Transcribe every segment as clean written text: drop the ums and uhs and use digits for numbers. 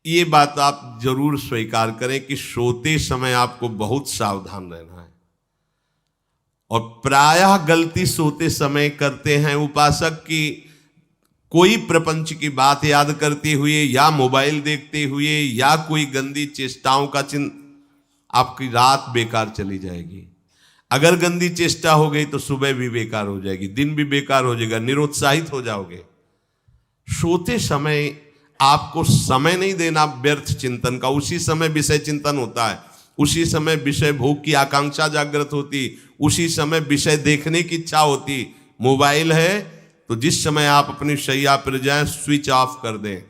ये बात आप जरूर स्वीकार करें कि सोते समय आपको बहुत सावधान रहना है। और प्रायः गलती सोते समय करते हैं उपासक की, कोई प्रपंच की बात याद करते हुए या मोबाइल देखते हुए या कोई गंदी चेष्टाओं का आपकी रात बेकार चली जाएगी। अगर गंदी चेष्टा हो गई तो सुबह भी बेकार हो जाएगी, दिन भी बेकार हो जाएगा, निरुत्साहित हो जाओगे। सोते समय आपको समय नहीं देना व्यर्थ चिंतन का। उसी समय विषय चिंतन होता है, उसी समय विषय भोग की आकांक्षा जागृत होती, उसी समय विषय देखने की इच्छा होती। मोबाइल है तो जिस समय आप अपनी शैया पर जाएं स्विच ऑफ कर दें।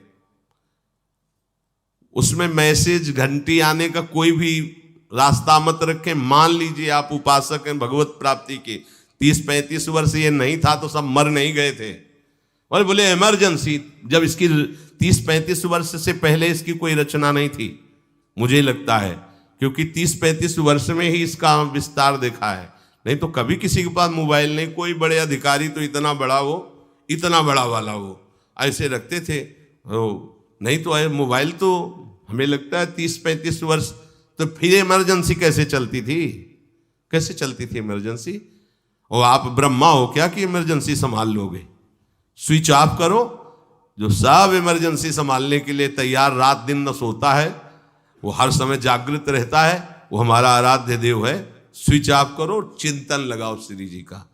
उसमें मैसेज घंटी आने का कोई भी रास्ता मत रखें। मान लीजिए आप उपासक हैं भगवत प्राप्ति के, 30-35 वर्ष ये नहीं था तो सब मर नहीं गए थे। और बोले इमरजेंसी, जब इसकी 30-35 वर्ष से पहले इसकी कोई रचना नहीं थी, मुझे लगता है, क्योंकि 30-35 वर्ष में ही इसका विस्तार देखा है। नहीं तो कभी किसी के पास मोबाइल नहीं। कोई बड़े अधिकारी तो इतना बड़ा वो, इतना बड़ा वाला वो ऐसे रखते थे। नहीं तो मोबाइल तो हमें लगता है 30-35 वर्ष। तो फिर इमरजेंसी कैसे चलती थी? कैसे चलती थी इमरजेंसी? और आप ब्रह्मा हो क्या कि इमरजेंसी संभाल लोगे? स्विच ऑफ करो। जो सब इमरजेंसी संभालने के लिए तैयार, रात दिन न सोता है, वो हर समय जागृत रहता है, वो हमारा आराध्य देव है। स्विच ऑफ करो, चिंतन लगाओ श्री जी का।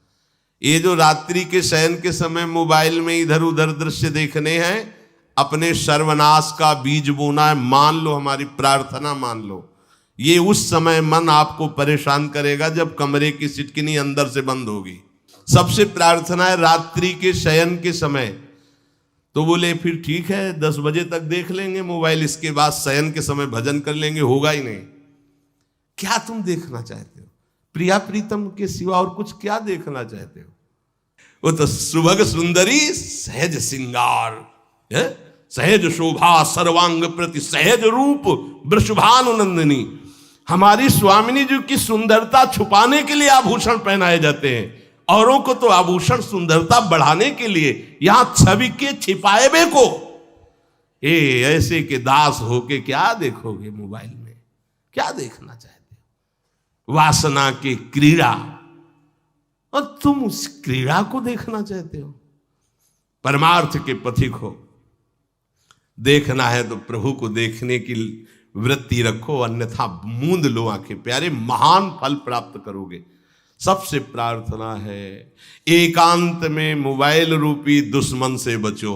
ये जो रात्रि के शयन के समय मोबाइल में इधर उधर दृश्य देखने हैं, अपने सर्वनाश का बीज बोना है। मान लो, हमारी प्रार्थना मान लो, ये उस समय मन आपको परेशान करेगा जब कमरे की सिटकिनी अंदर से बंद होगी। सबसे प्रार्थना है रात्रि के शयन के समय। तो बोले फिर ठीक है 10 बजे तक देख लेंगे मोबाइल, इसके बाद शयन के समय भजन कर लेंगे। होगा ही नहीं। क्या तुम देखना चाहते हो? प्रिया प्रीतम के सिवा और कुछ क्या देखना चाहते हो? वो तो सुभग सुंदरी सहज सिंगार, सहज शोभा सर्वांग प्रति सहज रूप वृषभानुनंदिनी। हमारी स्वामिनी जी की सुंदरता छुपाने के लिए आभूषण पहनाए जाते हैं। औरों को तो आभूषण सुंदरता बढ़ाने के लिए, यहां छवि के छिपाए को ऐसे के दास होके क्या देखोगे मोबाइल में? क्या देखना चाहते हो? वासना की क्रीड़ा, और तुम उस क्रीड़ा को देखना चाहते हो? परमार्थ के पथिक हो। देखना है तो प्रभु को देखने की वृत्ति रखो, अन्यथा मूंद लो आंखें। प्यारे, महान फल प्राप्त करोगे। सबसे प्रार्थना है एकांत में मोबाइल रूपी दुश्मन से बचो।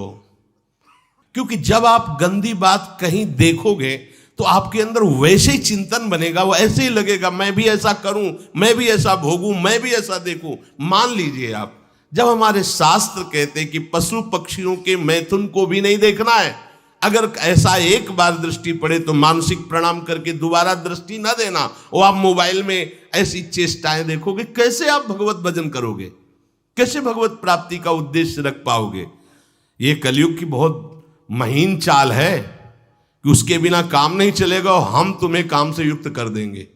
क्योंकि जब आप गंदी बात कहीं देखोगे तो आपके अंदर वैसे ही चिंतन बनेगा, वो ऐसे ही लगेगा मैं भी ऐसा करूं, मैं भी ऐसा भोगूं, मैं भी ऐसा देखूं। मान लीजिए आप, जब हमारे शास्त्र कहते हैं कि पशु पक्षियों के मैथुन को भी नहीं देखना है, अगर ऐसा एक बार दृष्टि पड़े तो मानसिक प्रणाम करके दोबारा दृष्टि ना देना। और आप मोबाइल में ऐसी चेष्टाएं देखोगे, कैसे आप भगवत भजन करोगे? कैसे भगवत प्राप्ति का उद्देश्य रख पाओगे? ये कलयुग की बहुत महीन चाल है कि उसके बिना काम नहीं चलेगा और हम तुम्हें काम से युक्त कर देंगे।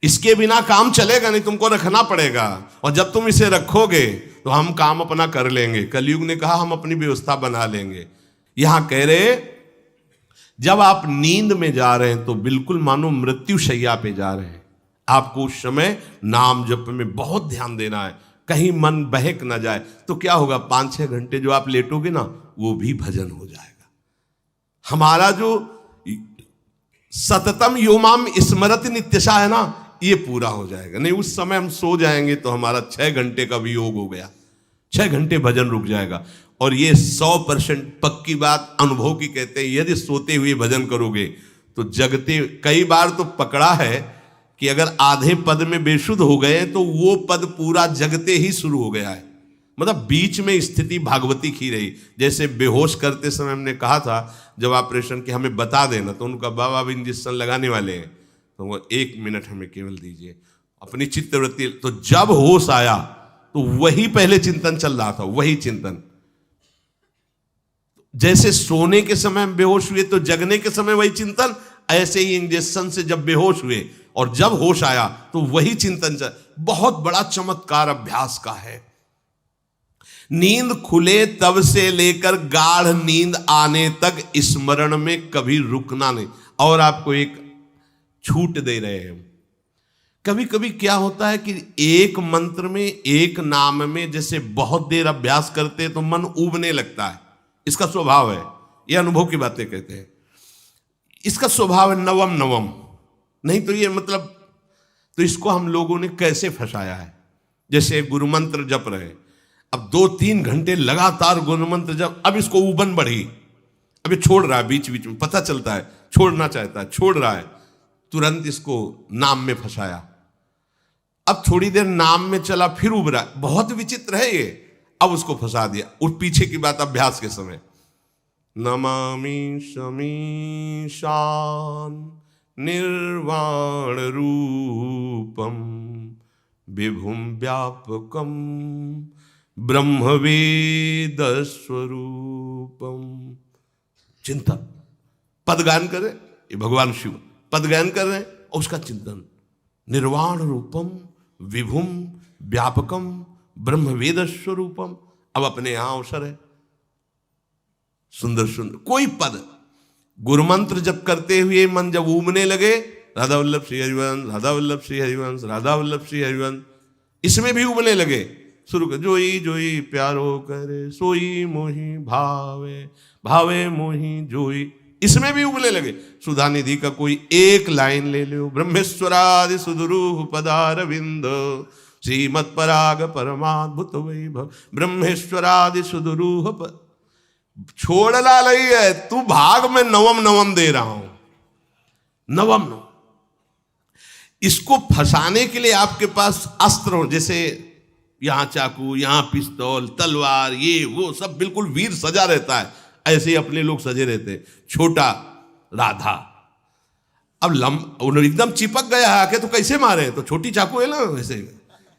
इसके बिना काम चलेगा नहीं, तुमको रखना पड़ेगा। और जब तुम इसे रखोगे तो हम काम अपना कर लेंगे। कलयुग ने कहा हम अपनी व्यवस्था बना लेंगे। यहां कह रहे जब आप नींद में जा रहे हैं तो बिल्कुल मानो मृत्यु शैया पे जा रहे हैं। आपको उस समय नाम जप में बहुत ध्यान देना है, कहीं मन बहक ना जाए। तो क्या होगा, 5-6 घंटे जो आप लेटोगे ना, वो भी भजन हो जाएगा। हमारा जो सततम योमाम स्मरति नित्यशा है ना, ये पूरा हो जाएगा। नहीं, उस समय हम सो जाएंगे तो हमारा 6 घंटे का वियोग हो गया, 6 घंटे भजन रुक जाएगा। और ये 100% पक्की बात अनुभव की कहते हैं। यदि सोते हुए भजन करोगे तो जगते, कई बार तो पकड़ा है कि अगर आधे पद में बेशुद्ध हो गए तो वो पद पूरा जगते ही शुरू हो गया है। मतलब बीच में स्थिति भागवती की रही। जैसे बेहोश करते समय हमने कहा था जब ऑपरेशन के हमें बता देना, तो उनका बाबा अब इंजेक्शन लगाने वाले हैं तो वो 1 मिनट हमें केवल दीजिए, अपनी चित्तवृत्ति। तो जब होश आया तो वही पहले चिंतन चल रहा था, वही चिंतन। जैसे सोने के समय बेहोश हुए तो जगने के समय वही चिंतन, ऐसे ही इंजेक्शन से जब बेहोश हुए और जब होश आया तो वही चिंतन चल। बहुत बड़ा चमत्कार अभ्यास का है। नींद खुले तब से लेकर गाढ़ नींद आने तक स्मरण में कभी रुकना नहीं। और आपको एक छूट दे रहे हैं। कभी कभी क्या होता है कि एक मंत्र में, एक नाम में जैसे बहुत देर अभ्यास करते हैं तो मन उबने लगता है। इसका स्वभाव है, ये अनुभव की बातें कहते हैं। इसका स्वभाव है नवम नवम, नहीं तो ये मतलब, तो इसको हम लोगों ने कैसे फंसाया है। जैसे गुरु मंत्र जप रहे, अब 2-3 घंटे लगातार गुरु मंत्र जप, अब इसको उबन बढ़ी, अब ये छोड़ रहा है, बीच बीच में पता चलता है छोड़ना चाहता है, छोड़ रहा है, तुरंत इसको नाम में फंसाया। अब थोड़ी देर नाम में चला, फिर उब रहा है, बहुत विचित्र है ये। अब उसको फंसा दिया। उस पीछे की बात अभ्यास के समय, नमामि शमीशान निर्वाण रूपम विभुम व्यापकम ब्रह्मवेद स्वरूपम। चिंतन, पदगान कर रहे, ये भगवान शिव पदगान कर रहे हैं और उसका चिंतन, निर्वाण रूपम विभुम व्यापकम ब्रह्मवेद स्वरूपम। अब अपने यहां अवसर है, सुंदर सुंदर कोई पद गुरु मंत्र जब करते हुए मन जब उबने लगे, राधा वल्लभ श्री हरिवंश, राधा वल्लभ श्री हरिवंश, राधा वल्लभ श्री हरिवंश, इसमें भी उबने लगे, शुरू कर, जोई जोई प्यारो करे सोई मोही भावे, भावे मोही जोई, इसमें भी उबने लगे। सुधा निधि का कोई एक लाइन ले लो, ब्रह्मेश्वरादि सुदुरूह पदारविंद श्रीमत् पराग परमाद्भुत वैभव, ब्रह्मेश्वरादि सुदुरूह, छोड़ना नहीं है, तू भाग में नवम नवम दे रहा हूं, नवम नवम। इसको फंसाने के लिए आपके पास अस्त्र हो, जैसे यहां चाकू, यहां पिस्तौल, तलवार, ये वो सब बिल्कुल वीर सजा रहता है, ऐसे ही अपने लोग सजे रहते। छोटा राधा, अब एकदम चिपक गया है आके, तो कैसे मारे, तो छोटी चाकू है ना, वैसे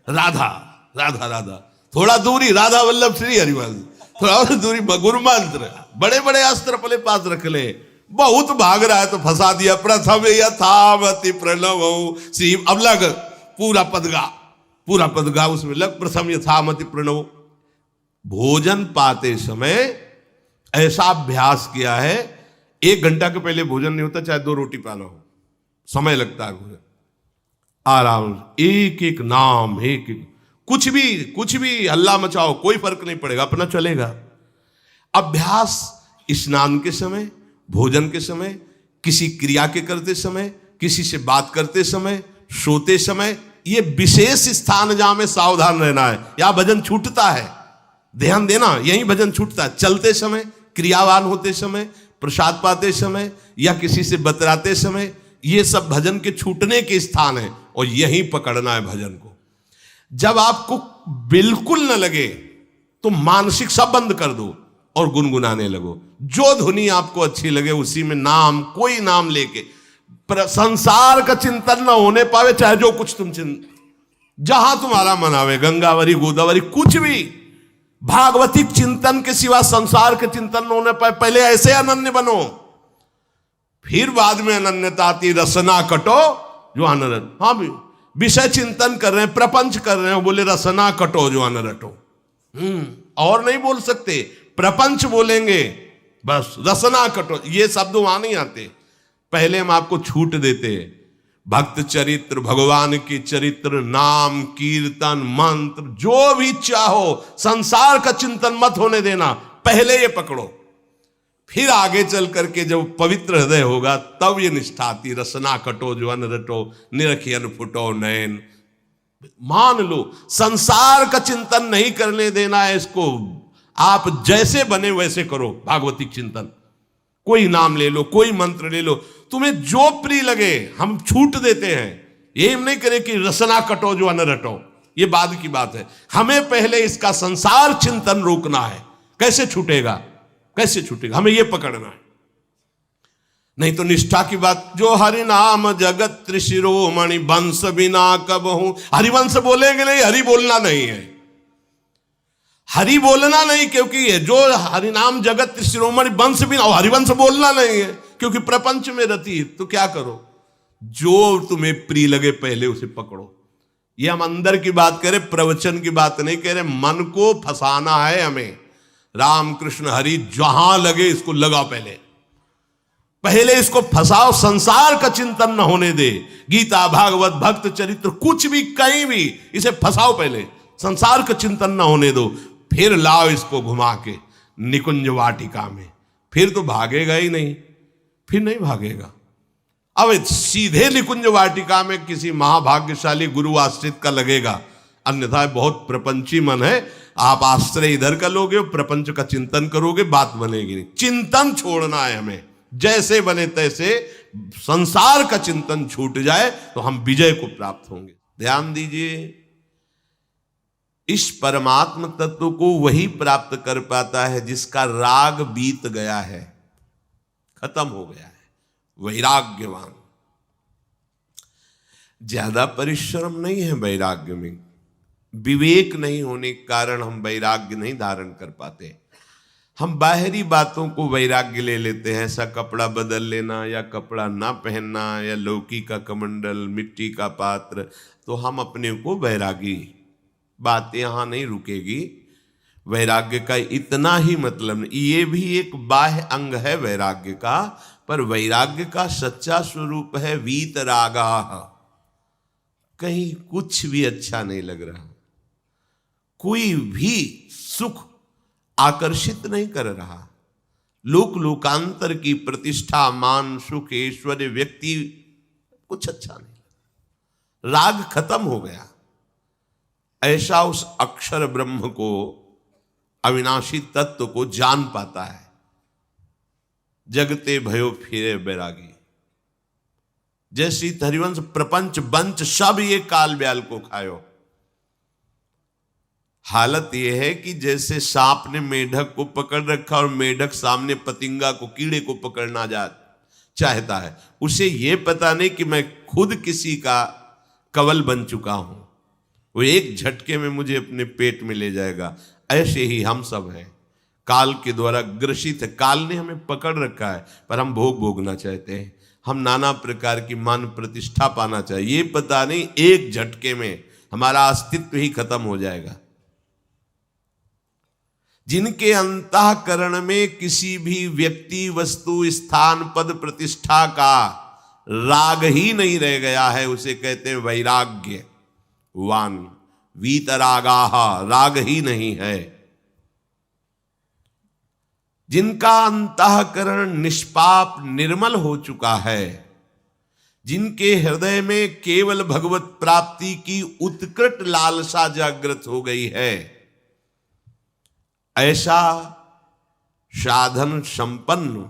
राधा राधा राधा, थोड़ा दूरी राधा वल्लभ श्री हरिवंश, थोड़ा और दूरी गुरु मंत्र, बड़े बड़े अस्त्र अपने पास रख ले। बहुत भाग रहा है तो फंसा दिया, प्रथम यथावति प्रणव श्री, अब लग पूरा पदगा उसमें लग, प्रथम यथामति प्रणव। भोजन पाते समय ऐसा अभ्यास किया है, 1 घंटा के पहले भोजन नहीं होता, चाहे 2 रोटी पाना हो, समय लगता है भोजन, आराम से एक एक नाम, एक एक, कुछ भी हल्ला मचाओ, कोई फर्क नहीं पड़ेगा, अपना चलेगा। अभ्यास स्नान के समय, भोजन के समय, किसी क्रिया के करते समय, किसी से बात करते समय, सोते समय, ये विशेष स्थान जहां में सावधान रहना है। यहां भजन छूटता है, ध्यान देना, यही भजन छूटता है। चलते समय, क्रियावान होते समय, प्रसाद पाते समय या किसी से बतराते समय, ये सब भजन के छूटने के स्थान है और यही पकड़ना है भजन को। जब आपको बिल्कुल न लगे तो मानसिक सब बंद कर दो और गुनगुनाने लगो, जो धुनी आपको अच्छी लगे उसी में नाम, कोई नाम लेके, संसार का चिंतन न होने पावे, चाहे जो कुछ तुम जहां तुम्हारा मन आवे, गंगावरी गोदावरी, कुछ भी भागवतिक चिंतन के सिवा संसार के चिंतन न होने पाए। पहले ऐसे अनन्य बनो, फिर बाद में अनन्यता आती, रसना कटो जो अनरट। हाँ भी विषय चिंतन कर रहे हैं, प्रपंच कर रहे हैं, बोले रसना कटो जो अनरटो, और नहीं बोल सकते, प्रपंच बोलेंगे बस, रसना कटो, ये शब्द वहां नहीं आते। पहले हम आपको छूट देते, भक्त चरित्र, भगवान की चरित्र, नाम, कीर्तन, मंत्र, जो भी चाहो, संसार का चिंतन मत होने देना, पहले ये पकड़ो, फिर आगे चल करके जब पवित्र हृदय होगा तब ये निष्ठा आती, रसना कटो जो अन रटो, निरखियन फुटो नयन। मान लो संसार का चिंतन नहीं करने देना है इसको, आप जैसे बने वैसे करो भागवतिक चिंतन, कोई नाम ले लो, कोई मंत्र ले लो, तुम्हें जो प्रिय लगे, हम छूट देते हैं। ये हम नहीं करें कि रसना कटो जो अन रटो, ये बाद की बात है, हमें पहले इसका संसार चिंतन रोकना है। कैसे छूटेगा, कैसे छूटेगा, हमें यह पकड़ना है, नहीं तो निष्ठा की बात। जो हरि नाम जगत त्रिशिरोमणि वंश बिना कब हूं, हरिवंश बोलेंगे नहीं, हरि बोलना नहीं है, हरि बोलना नहीं, क्योंकि जो हरिनाम जगत शिरोमणि वंश बिना, और हरिवंश बोलना नहीं है क्योंकि प्रपंच में रति। तो क्या करो, जो तुम्हें प्रिय लगे पहले उसे पकड़ो, ये हम अंदर की बात करें, प्रवचन की बात नहीं कह रहे। मन को फंसाना है हमें। राम कृष्ण हरि जहां लगे इसको लगाओ, पहले इसको फंसाओ, संसार का चिंतन न होने दे। गीता भागवत भक्त चरित्र कुछ भी कहीं भी इसे फंसाओ, पहले संसार का चिंतन न होने दो, फिर लाओ इसको घुमा के निकुंज वाटिका में। फिर तो भागेगा ही नहीं, फिर नहीं भागेगा। अब सीधे निकुंज वाटिका में किसी महाभाग्यशाली गुरु आश्रित का लगेगा, अन्यथा बहुत प्रपंची मन है। आप आश्रय इधर का लोगे, प्रपंच का चिंतन करोगे, बात बनेगी नहीं। चिंतन छोड़ना है हमें, जैसे बने तैसे संसार का चिंतन छूट जाए तो हम विजय को प्राप्त होंगे। ध्यान दीजिए, इस परमात्म तत्व को वही प्राप्त कर पाता है जिसका राग बीत गया है, खत्म हो गया है, वैराग्यवान। ज्यादा परिश्रम नहीं है वैराग्य में, विवेक नहीं होने के कारण हम वैराग्य नहीं धारण कर पाते। हम बाहरी बातों को वैराग्य ले लेते हैं, ऐसा कपड़ा बदल लेना या कपड़ा ना पहनना या लौकी का कमंडल, मिट्टी का पात्र, तो हम अपने को वैरागी। बात यहां नहीं रुकेगी। वैराग्य का इतना ही मतलब नहीं, ये भी एक बाह्य अंग है वैराग्य का, पर वैराग्य का सच्चा स्वरूप है वीतरागा। कहीं कुछ भी अच्छा नहीं लग रहा, कोई भी सुख आकर्षित नहीं कर रहा, लोक लोकांतर की प्रतिष्ठा, मान, सुख, ऐश्वर्य, व्यक्ति, कुछ अच्छा नहीं, राग खत्म हो गया। ऐसा उस अक्षर ब्रह्म को, अविनाशी तत्व को जान पाता है। जगते भयो फिरे बैरागी। जैसी हरिवंश प्रपंच बंच सब ये काल ब्याल को खायो। हालत यह है कि जैसे सांप ने मेढक को पकड़ रखा और मेढक सामने पतिंगा को, कीड़े को पकड़ना चाहता है। उसे यह पता नहीं कि मैं खुद किसी का कवल बन चुका हूं, वो एक झटके में मुझे अपने पेट में ले जाएगा। ऐसे ही हम सब हैं, काल के द्वारा ग्रसित है। काल ने हमें पकड़ रखा है, पर हम भोग भोगना चाहते हैं। हम नाना प्रकार की मान प्रतिष्ठा पाना चाहिए, ये पता नहीं एक झटके में हमारा अस्तित्व ही खत्म हो जाएगा। जिनके अंतःकरण में किसी भी व्यक्ति, वस्तु, स्थान, पद, प्रतिष्ठा का राग ही नहीं रह गया है, उसे कहते हैं वैराग्यवान। वीतरागाः, राग ही नहीं है। जिनका अंतःकरण निष्पाप निर्मल हो चुका है, जिनके हृदय में केवल भगवत प्राप्ति की उत्कट लालसा जागृत हो गई है, ऐसा साधन संपन्न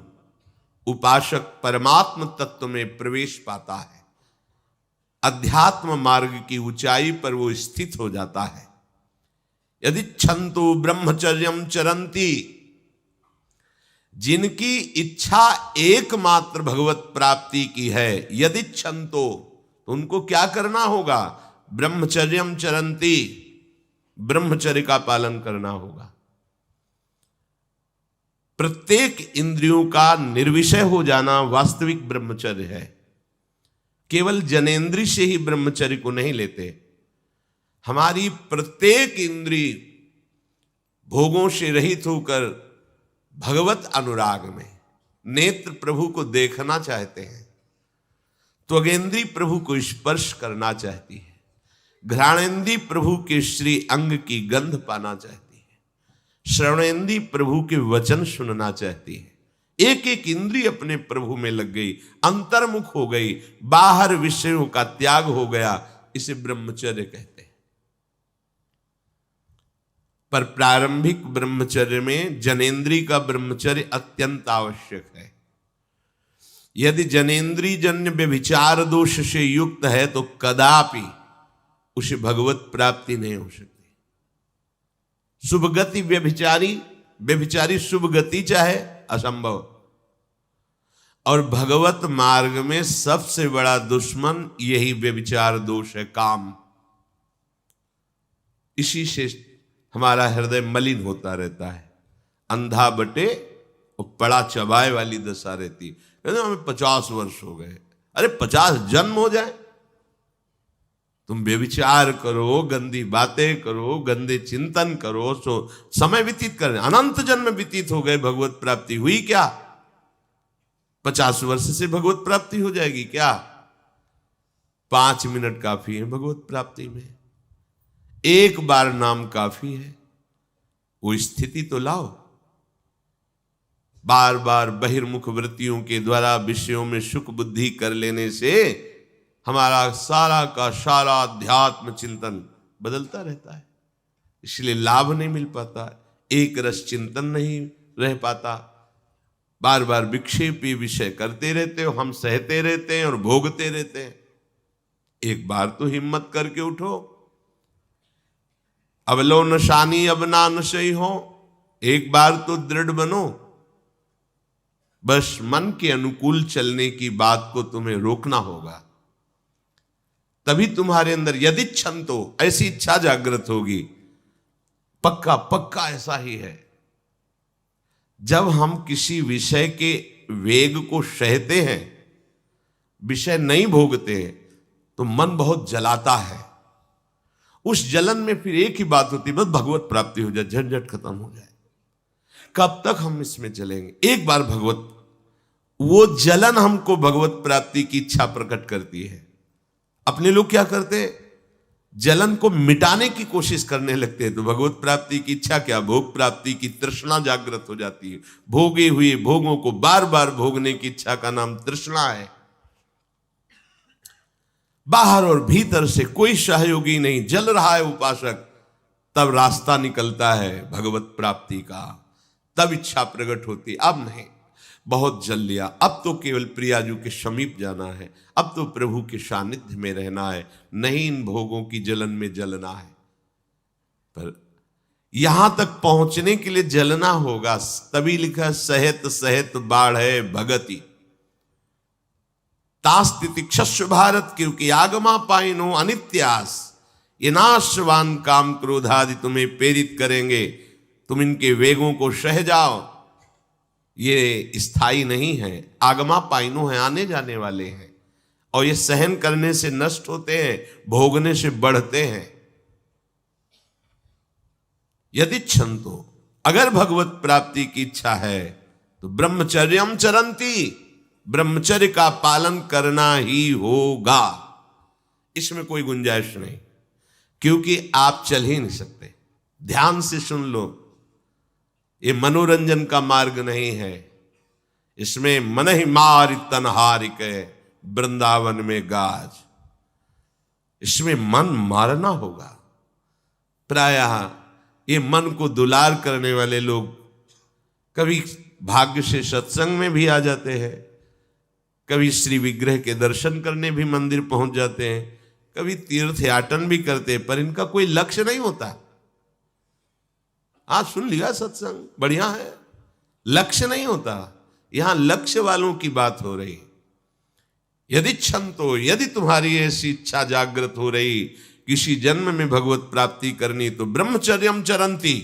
उपासक परमात्म तत्व में प्रवेश पाता है। अध्यात्म मार्ग की ऊंचाई पर वो स्थित हो जाता है। यदि छंतु ब्रह्मचर्यम चरंती, जिनकी इच्छा एकमात्र भगवत प्राप्ति की है, यदि छंतो, तो उनको क्या करना होगा? ब्रह्मचर्यम चरंती, ब्रह्मचर्य का पालन करना होगा। प्रत्येक इंद्रियों का निर्विषय हो जाना वास्तविक ब्रह्मचर्य है। केवल जनेंद्री से ही ब्रह्मचर्य को नहीं लेते। हमारी प्रत्येक इंद्री भोगों से रहित होकर भगवत अनुराग में, नेत्र प्रभु को देखना चाहते हैं, त्वगेंद्री प्रभु को स्पर्श करना चाहती है, घ्राणेंद्री प्रभु के श्री अंग की गंध पाना चाहती है, श्रवणेंद्री प्रभु के वचन सुनना चाहती है। एक एक इंद्री अपने प्रभु में लग गई, अंतर्मुख हो गई, बाहर विषयों का त्याग हो गया। इसे ब्रह्मचर्य कहते हैं। पर प्रारंभिक ब्रह्मचर्य में जनेंद्री का ब्रह्मचर्य अत्यंत आवश्यक है। यदि जनेंद्री जन्य व्यभिचार दोष से युक्त है तो कदापि उसे भगवत प्राप्ति नहीं हो सकती। शुभ गति व्यभिचारी शुभ गति चाहे, असंभव। और भगवत मार्ग में सबसे बड़ा दुश्मन यही व्यभिचार दोष है, काम। इसी से हमारा हृदय मलिन होता रहता है, अंधा बटे और पड़ा चबाए वाली दशा रहती है। कहते हमें 50 वर्ष हो गए। अरे 50 जन्म हो जाए, तुम व्यभिचार करो, गंदी बातें करो, गंदे चिंतन करो, सो समय व्यतीत कर, अनंत जन्म व्यतीत हो गए, भगवत प्राप्ति हुई क्या? 50 वर्ष से भगवत प्राप्ति हो जाएगी क्या? 5 मिनट काफी है भगवत प्राप्ति में, एक बार नाम काफी है। वो स्थिति तो लाओ। बार बार बहिर्मुख वृत्तियों के द्वारा विषयों में सुख बुद्धि कर लेने से हमारा सारा का सारा अध्यात्म चिंतन बदलता रहता है, इसलिए लाभ नहीं मिल पाता, एक रस चिंतन नहीं रह पाता। बार बार विक्षेपी विषय करते रहते हो, हम सहते रहते हैं और भोगते रहते हैं। एक बार तो हिम्मत करके उठो, अब लो नशानी अब ना नशई हो, एक बार तो दृढ़ बनो। बस मन के अनुकूल चलने की बात को तुम्हें रोकना होगा, तभी तुम्हारे अंदर यदि क्षंतो, ऐसी इच्छा जागृत होगी। पक्का पक्का ऐसा ही है, जब हम किसी विषय के वेग को सहते हैं, विषय नहीं भोगते हैं, तो मन बहुत जलाता है। उस जलन में फिर एक ही बात होती है, बस भगवत प्राप्ति हो जाए, झंझट खत्म हो जाए। कब तक हम इसमें चलेंगे? एक बार भगवत, वो जलन हमको भगवत प्राप्ति की इच्छा प्रकट करती है। अपने लोग क्या करते हैं, जलन को मिटाने की कोशिश करने लगते हैं, तो भगवत प्राप्ति की इच्छा क्या, भोग प्राप्ति की तृष्णा जागृत हो जाती है। भोगे हुए भोगों को बार बार भोगने की इच्छा का नाम तृष्णा है। बाहर और भीतर से कोई सहयोगी नहीं, जल रहा है उपासक, तब रास्ता निकलता है भगवत प्राप्ति का, तब इच्छा प्रकट होती। अब नहीं, बहुत जल लिया, अब तो केवल प्रियाजू के समीप जाना है, अब तो प्रभु के सानिध्य में रहना है, नहीं इन भोगों की जलन में जलना है। पर यहां तक पहुंचने के लिए जलना होगा, तभी लिखा सहित सहित बाढ़ है भगति तास्तिति क्षस्व भारत, क्योंकि आगमा पाइनो अनित्यास, ये नाशवान काम क्रोध आदि तुम्हें प्रेरित करेंगे, तुम इनके वेगों को सह जाओ। ये स्थायी नहीं है, आगमा पाइनो है, आने जाने वाले हैं, और ये सहन करने से नष्ट होते हैं, भोगने से बढ़ते हैं। यदि क्षंतो, अगर भगवत प्राप्ति की इच्छा है तो ब्रह्मचर्यम चरंती, ब्रह्मचर्य का पालन करना ही होगा, इसमें कोई गुंजाइश नहीं, क्योंकि आप चल ही नहीं सकते। ध्यान से सुन लो, ये मनोरंजन का मार्ग नहीं है, इसमें मन ही मार तनहारिक वृंदावन में गाज, इसमें मन मारना होगा। प्रायः ये मन को दुलार करने वाले लोग कभी भाग्य से सत्संग में भी आ जाते हैं, कभी श्री विग्रह के दर्शन करने भी मंदिर पहुंच जाते हैं, कभी तीर्थ याटन भी करते हैं, पर इनका कोई लक्ष्य नहीं होता। आज सुन लिया सत्संग, बढ़िया है, लक्ष्य नहीं होता। यहां लक्ष्य वालों की बात हो रही। यदि क्षंतो, यदि तुम्हारी ऐसी इच्छा जागृत हो रही किसी जन्म में भगवत प्राप्ति करनी, तो ब्रह्मचर्यम चरंती,